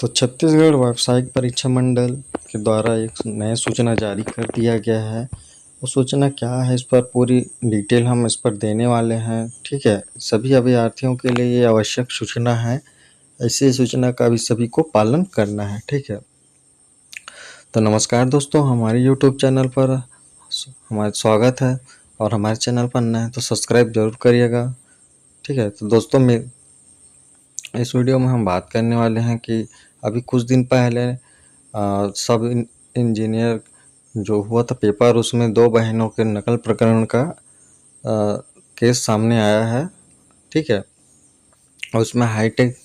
तो छत्तीसगढ़ व्यावसायिक परीक्षा मंडल के द्वारा एक नया सूचना जारी कर दिया गया है। वो सूचना क्या है, इस पर पूरी डिटेल हम इस पर देने वाले हैं। ठीक है, सभी अभ्यर्थियों के लिए ये आवश्यक सूचना है। ऐसी सूचना का भी सभी को पालन करना है। ठीक है, तो नमस्कार दोस्तों, हमारे यूट्यूब चैनल पर हमारा स्वागत है। और हमारे चैनल पर नए हैं तो सब्सक्राइब जरूर करिएगा। ठीक है, तो दोस्तों इस वीडियो में हम बात करने वाले हैं कि अभी कुछ दिन पहले सब इंजीनियर जो हुआ था पेपर, उसमें दो बहनों के नकल प्रकरण का केस सामने आया है। ठीक है, और उसमें हाईटेक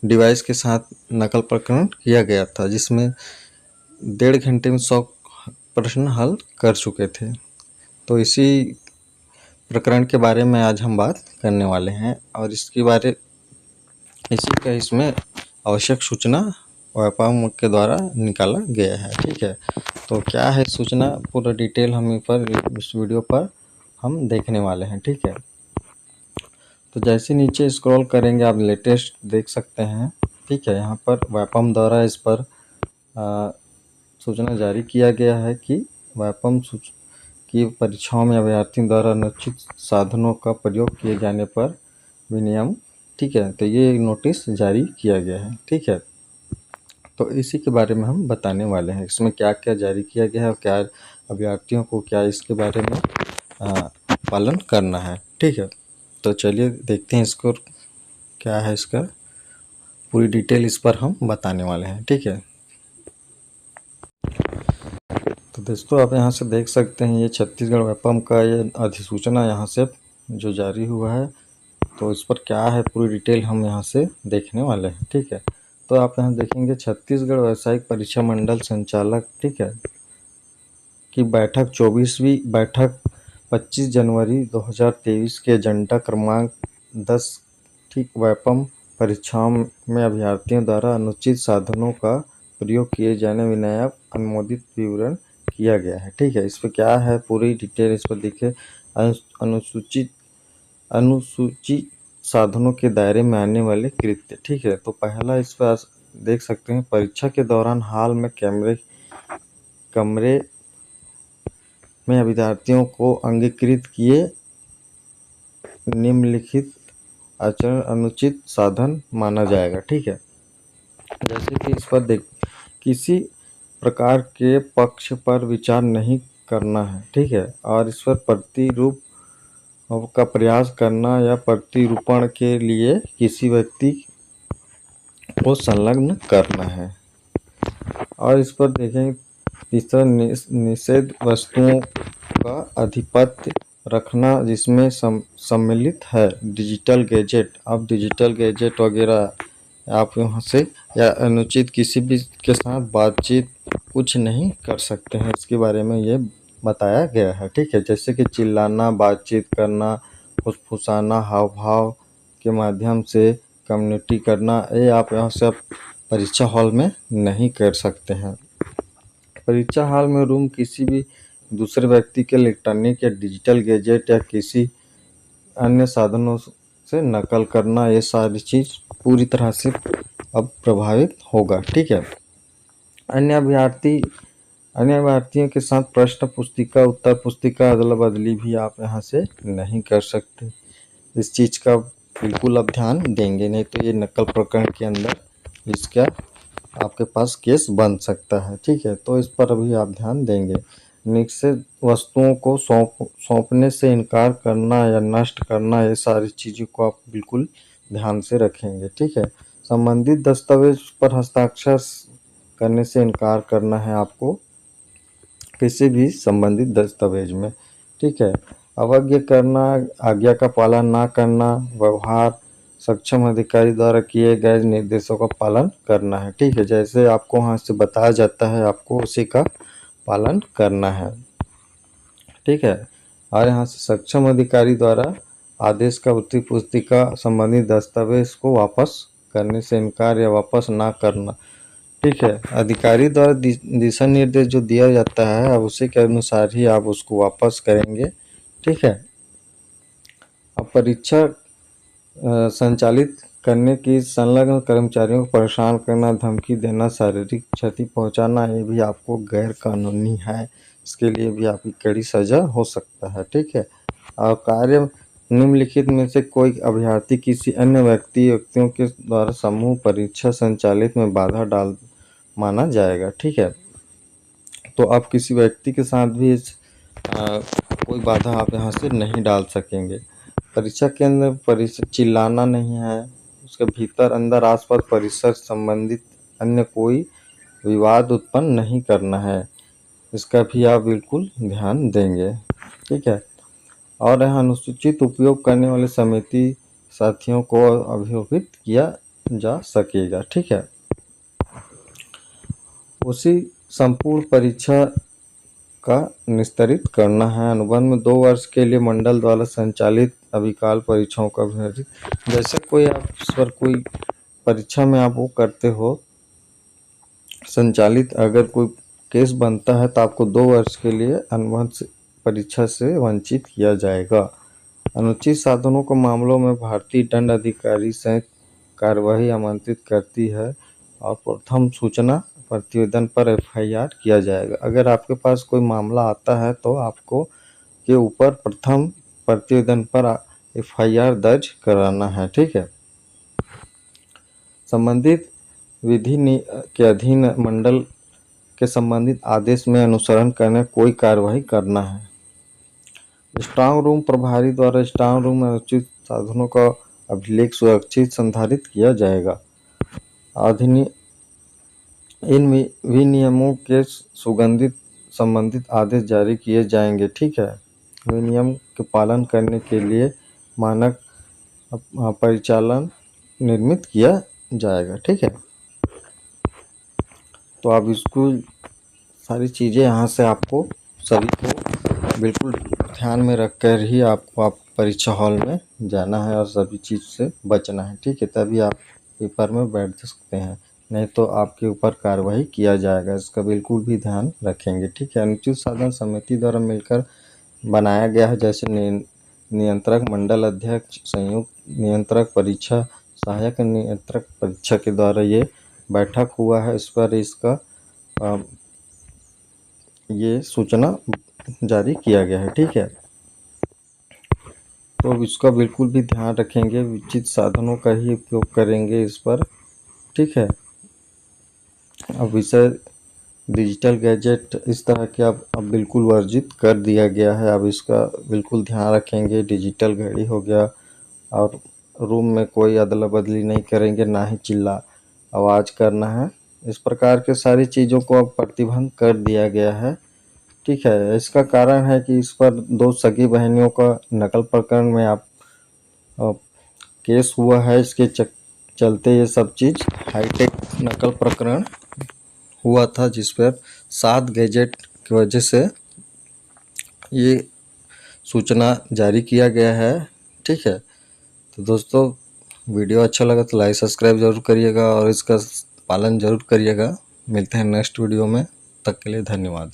डिवाइस के साथ नकल प्रकरण किया गया था, जिसमें 1.5 घंटे में 100 प्रश्न हल कर चुके थे। तो इसी प्रकरण के बारे में आज हम बात करने वाले हैं और इसी का इसमें आवश्यक सूचना व्यापार के द्वारा निकाला गया है। ठीक है, तो क्या है सूचना, पूरा डिटेल हम इस वीडियो पर हम देखने वाले हैं। ठीक है, तो जैसे नीचे स्क्रॉल करेंगे आप लेटेस्ट देख सकते हैं। ठीक है, यहाँ पर व्यापम द्वारा इस पर सूचना जारी किया गया है कि व्यापम की परीक्षाओं में अभ्यर्थियों द्वारा अनुचित साधनों का प्रयोग किए जाने पर विनियम। ठीक है, तो ये नोटिस जारी किया गया है। ठीक है, तो इसी के बारे में हम बताने वाले हैं, इसमें क्या क्या जारी किया गया है और क्या अभ्यर्थियों को क्या इसके बारे में पालन करना है। ठीक है, तो चलिए देखते हैं इसको क्या है, इसका पूरी डिटेल इस पर हम बताने वाले हैं। ठीक है, तो दोस्तों आप यहाँ से देख सकते हैं, ये छत्तीसगढ़ व्यापम का ये अधिसूचना यहाँ से जो जारी हुआ है, तो इस पर क्या है पूरी डिटेल हम यहाँ से देखने वाले हैं। ठीक है, तो आप यहाँ देखेंगे छत्तीसगढ़ व्यावसायिक परीक्षा मंडल संचालक, ठीक है, की बैठक 24वीं बैठक 25 जनवरी 2023 के एजेंडा क्रमांक 10। ठीक, व्यापम परीक्षाओं में अभ्यर्थियों द्वारा अनुचित साधनों का प्रयोग किए जाने विनय अनुमोदित विवरण किया गया है। ठीक है, इस पर क्या है पूरी डिटेल इस पर दिखे। अनुसूचित साधनों के दायरे में आने वाले कृत्य। ठीक है, तो पहला इस पर देख सकते हैं, परीक्षा के दौरान हाल में कमरे में अभ्यर्थियों को अंगीकृत किए निम्नलिखित आचरण अनुचित साधन माना जाएगा। ठीक है, जैसे कि इस पर किसी प्रकार के पक्ष पर विचार नहीं करना है। ठीक है, और इस पर प्रतिरूप का प्रयास करना या प्रतिरूपण के लिए किसी व्यक्ति को संलग्न करना है। और इस पर देखें, तीसरा निषेध वस्तुओं का आधिपत्य रखना जिसमें सम्मिलित है डिजिटल गैजेट। अब डिजिटल गैजेट वगैरह आप यहाँ से या अनुचित किसी भी के साथ बातचीत कुछ नहीं कर सकते हैं, इसके बारे में ये बताया गया है। ठीक है, जैसे कि चिल्लाना, बातचीत करना, फुसफुसाना, हाव भाव के माध्यम से कम्युनिटी करना, ये आप यहाँ से परीक्षा हॉल में नहीं कर सकते हैं। परीक्षा हॉल में रूम किसी भी दूसरे व्यक्ति के इलेक्ट्रॉनिक या डिजिटल गैजेट या किसी अन्य साधनों से नकल करना, ये सारी चीज़ पूरी तरह से अब प्रभावित होगा। ठीक है, अन्य अभ्यर्थियों के साथ प्रश्न पुस्तिका, उत्तर पुस्तिका अदला बदली भी आप यहाँ से नहीं कर सकते। इस चीज़ का बिल्कुल आप ध्यान देंगे, नहीं तो ये नकल प्रकरण के अंदर इसका आपके पास केस बन सकता है। ठीक है, तो इस पर अभी आप ध्यान देंगे। निषिद्ध वस्तुओं को सौंपने से इनकार करना या नष्ट करना, ये सारी चीज़ों को आप बिल्कुल ध्यान से रखेंगे। ठीक है, संबंधित दस्तावेज पर हस्ताक्षर करने से इनकार करना है आपको किसी भी संबंधित दस्तावेज में। ठीक है, अवज्ञा करना, आज्ञा का पालन ना करना, व्यवहार सक्षम अधिकारी द्वारा किए गए निर्देशों का पालन करना है। ठीक है, जैसे आपको वहाँ से बताया जाता है आपको उसी का पालन करना है। ठीक है, और यहाँ से सक्षम अधिकारी द्वारा आदेश का उत्तर पुस्तिका संबंधित दस्तावेज को वापस करने से इनकार या वापस ना करना। ठीक है, अधिकारी द्वारा दिशा निर्देश जो दिया जाता है, अब उसी के अनुसार ही आप उसको वापस करेंगे। ठीक है, अब परीक्षा संचालित करने की, संलग्न कर्मचारियों को परेशान करना, धमकी देना, शारीरिक क्षति पहुंचाना, ये भी आपको गैर कानूनी है। इसके लिए भी आपकी कड़ी सजा हो सकता है। ठीक है। और कार्य निम्नलिखित में से कोई अभ्यर्थी किसी अन्य व्यक्तियों के द्वारा समूह परीक्षा संचालित में बाधा डाल माना जाएगा। ठीक है। तो आप किसी व्यक्ति के साथ भी कोई बाधा आप यहाँ से नहीं डाल सकेंगे। परीक्षा केंद्र परिसर चिल्लाना नहीं है, उसके भीतर अंदर आसपास परिसर संबंधित अन्य कोई विवाद उत्पन्न नहीं करना है, इसका भी आप बिल्कुल ध्यान देंगे। ठीक है। और यहाँ अनुचित उपयोग करने वाले समिति साथियों को अभियोगित किया जा सकेगा। ठीक है। उसी संपूर्ण परीक्षा का निस्तारित करना है। अनुबंध में 2 वर्ष के लिए मंडल द्वारा संचालित अभिकाल परीक्षाओं का अभ्यर्थी, जैसे कोई आप इस पर कोई परीक्षा में आप वो करते हो संचालित, अगर कोई केस बनता है तो आपको 2 वर्ष के लिए अनुबंध परीक्षा से वंचित किया जाएगा। अनुचित साधनों के मामलों में भारतीय दंड अधिकारी से कार्यवाही आमंत्रित करती है और प्रथम सूचना प्रतिवेदन पर एफआईआर किया जाएगा। अगर आपके पास कोई मामला आता है तो आपको के ऊपर प्रथम प्रतिवेदन पर एफआईआर दर्ज कराना है। ठीक है। संबंधित विधि के अधीन मंडल के संबंधित आदेश में अनुसरण करने कोई कार्यवाही करना है। स्ट्रांग रूम प्रभारी द्वारा स्ट्रांग रूम में अनुचित साधनों का अभिलेख सुरक्षित संधारित किया जाएगा। इन विनियमों के सुगंधित संबंधित आदेश जारी किए जाएंगे। ठीक है। विनियम के पालन करने के लिए मानक परिचालन निर्मित किया जाएगा। ठीक है। तो आप इसको सारी चीज़ें यहाँ से आपको सभी को बिल्कुल ध्यान में रखकर ही आपको परीक्षा हॉल में जाना है और सभी चीज़ से बचना है। ठीक है। तभी आप पेपर में बैठ सकते हैं, नहीं तो आपके ऊपर कार्रवाई किया जाएगा। इसका बिल्कुल भी ध्यान रखेंगे। ठीक है। अनुचित साधन समिति द्वारा मिलकर बनाया गया है, जैसे नियंत्रक, मंडल अध्यक्ष, संयुक्त नियंत्रक परीक्षा, सहायक नियंत्रक परीक्षा के द्वारा ये बैठक हुआ है। इस पर इसका ये सूचना जारी किया गया है। ठीक है। तो इसका बिल्कुल भी ध्यान रखेंगे, उचित साधनों का ही उपयोग करेंगे इस पर। ठीक है। अब विषय डिजिटल गैजेट इस तरह के अब बिल्कुल वर्जित कर दिया गया है। अब इसका बिल्कुल ध्यान रखेंगे। डिजिटल घड़ी हो गया, और रूम में कोई अदला बदली नहीं करेंगे, ना ही चिल्ला आवाज़ करना है। इस प्रकार के सारी चीज़ों को अब प्रतिबंध कर दिया गया है। ठीक है। इसका कारण है कि इस पर 2 सगी बहनियों का नकल प्रकरण में केस हुआ है। इसके चलते ये सब चीज़ हाईटेक नकल प्रकरण हुआ था, जिस पर 7 गैजेट की वजह से ये सूचना जारी किया गया है। ठीक है। तो दोस्तों, वीडियो अच्छा लगा तो लाइक सब्सक्राइब जरूर करिएगा और इसका पालन जरूर करिएगा। मिलते हैं नेक्स्ट वीडियो में, तब तक के लिए धन्यवाद।